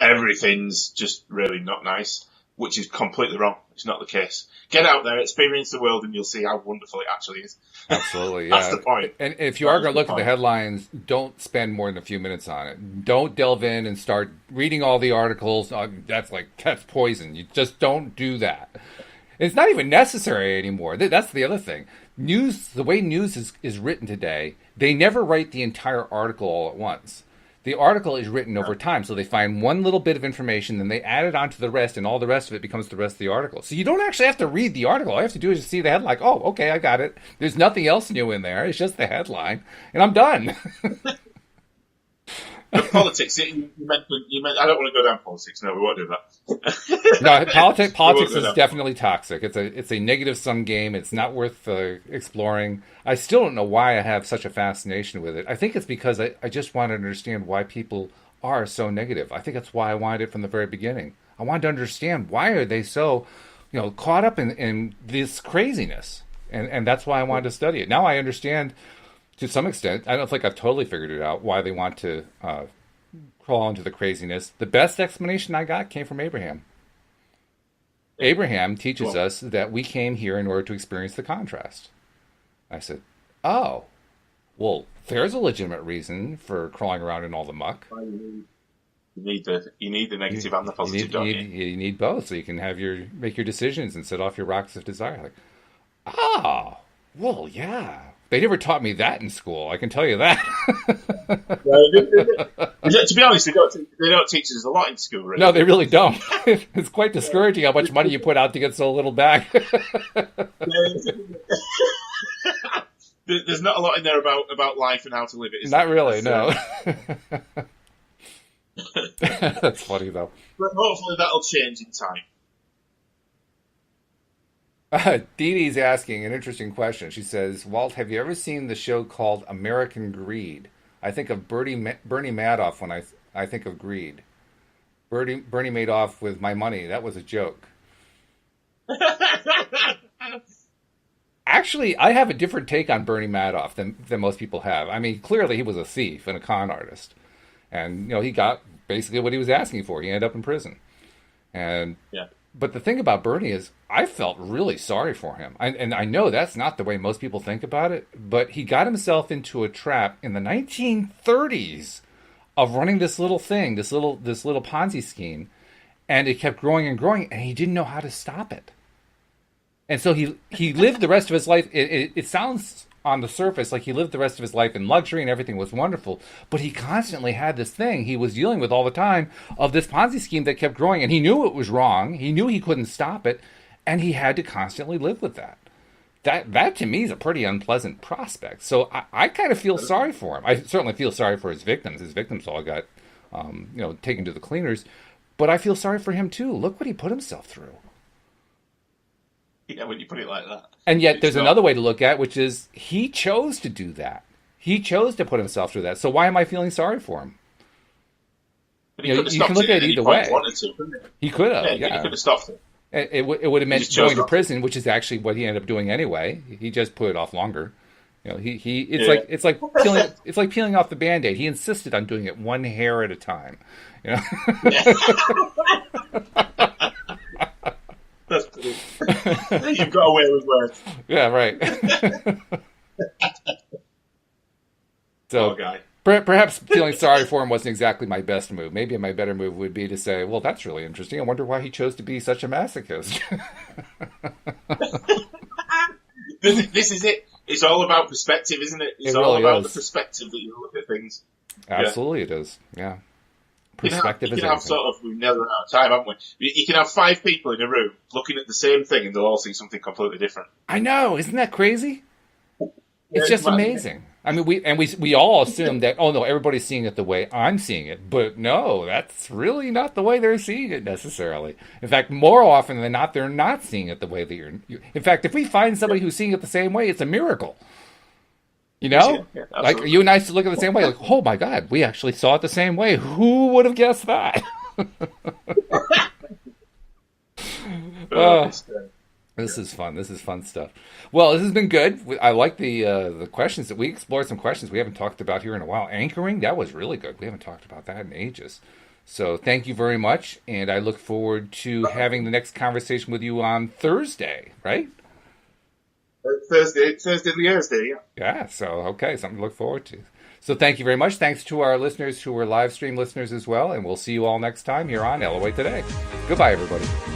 everything's just really not nice, which is completely wrong. It's not the case. Get out there, experience the world, and you'll see how wonderful it actually is. Absolutely, yeah. That's the point. And if you are going to look at the headlines, don't spend more than a few minutes on it. Don't delve in and start reading all the articles. That's poison. You just don't do that. It's not even necessary anymore. That's the other thing. News, the way news is written today, they never write the entire article all at once. The article is written over time, so they find one little bit of information, then they add it onto the rest, and all the rest of it becomes the rest of the article. So you don't actually have to read the article. All you have to do is just see the headline. Oh, okay, I got it. There's nothing else new in there. It's just the headline, and I'm done. But politics, you meant, I don't want to go down politics. No, we won't do that. No, politics is definitely toxic. It's a negative sum game. It's not worth exploring. I still don't know why I have such a fascination with it. I think it's because I just want to understand why people are so negative. I think that's why I wanted it from the very beginning. I wanted to understand why are they so, caught up in this craziness, and that's why I wanted to study it. Now I understand. To some extent, I don't think I've totally figured it out, why they want to crawl into the craziness. The best explanation I got came from Abraham. Abraham teaches us that we came here in order to experience the contrast. I said, oh, well, there's a legitimate reason for crawling around in all the muck. You need the negative and the positive, don't you? You need both, so you can make your decisions and set off your rockets of desire. Like, well, yeah. They never taught me that in school. I can tell you that. To be honest, they don't teach us a lot in school. Really. No, they really don't. It's quite discouraging how much money you put out to get so little back. There's not a lot in there about life and how to live it. Not really, no. That's funny, though. But hopefully that'll change in time. Dee Dee's asking an interesting question. She says, Walt, have you ever seen the show called American Greed? I think of Bernie Madoff when I think of greed. Bernie Madoff with my money. That was a joke. Actually, I have a different take on Bernie Madoff than most people have. I mean, clearly he was a thief and a con artist. And, he got basically what he was asking for. He ended up in prison. And yeah. But the thing about Bernie is I felt really sorry for him. And I know that's not the way most people think about it, but he got himself into a trap in the 1930s of running this little thing, this little Ponzi scheme, and it kept growing and growing, and he didn't know how to stop it. And so he lived the rest of his life. It sounds on the surface like he lived the rest of his life in luxury and everything was wonderful, but he constantly had this thing he was dealing with all the time of this Ponzi scheme that kept growing, and he knew it was wrong. He knew he couldn't stop it, and he had to constantly live with that. That to me is a pretty unpleasant prospect. So I kind of feel sorry for him. I certainly feel sorry for his victims. His victims all got taken to the cleaners, but I feel sorry for him too. Look what he put himself through. When you put it like that. And yet there's another way to look at it, which is he chose to do that. He chose to put himself through that. So why am I feeling sorry for him? But you can look at it either way. He could have, He could have stopped it. It would have meant going to prison, which is actually what he ended up doing anyway. He just put it off longer. It's like peeling off the Band-Aid. He insisted on doing it one hair at a time. That's pretty. You've got away with words. Yeah, right. So, guy. Perhaps feeling sorry for him wasn't exactly my best move. Maybe my better move would be to say, well, that's really interesting. I wonder why he chose to be such a masochist. This is it. It's all about perspective, isn't it? It's all about the perspective that you look at things. Absolutely, it is. Yeah. Perspective is everything. We've never run out of time, haven't we? You can have 5 people in a room looking at the same thing and they'll all see something completely different. I know, isn't that crazy? It's just amazing. I mean, we all assume that, oh no, everybody's seeing it the way I'm seeing it, but no, that's really not the way they're seeing it necessarily. In fact, more often than not, they're not seeing it the way that you're. In fact, if we find somebody who's seeing it the same way, it's a miracle. Yeah, like you and I look at it the same way. Like, oh my God, we actually saw it the same way. Who would have guessed that? This is fun. This is fun stuff. Well, this has been good. I like the questions that we explored. Some questions we haven't talked about here in a while. Anchoring, that was really good. We haven't talked about that in ages. So thank you very much, and I look forward to having the next conversation with you on Thursday, right? Thursday, yeah. Yeah, so, okay, something to look forward to. So thank you very much. Thanks to our listeners who are live stream listeners as well, and we'll see you all next time here on LOA Today. Goodbye, everybody.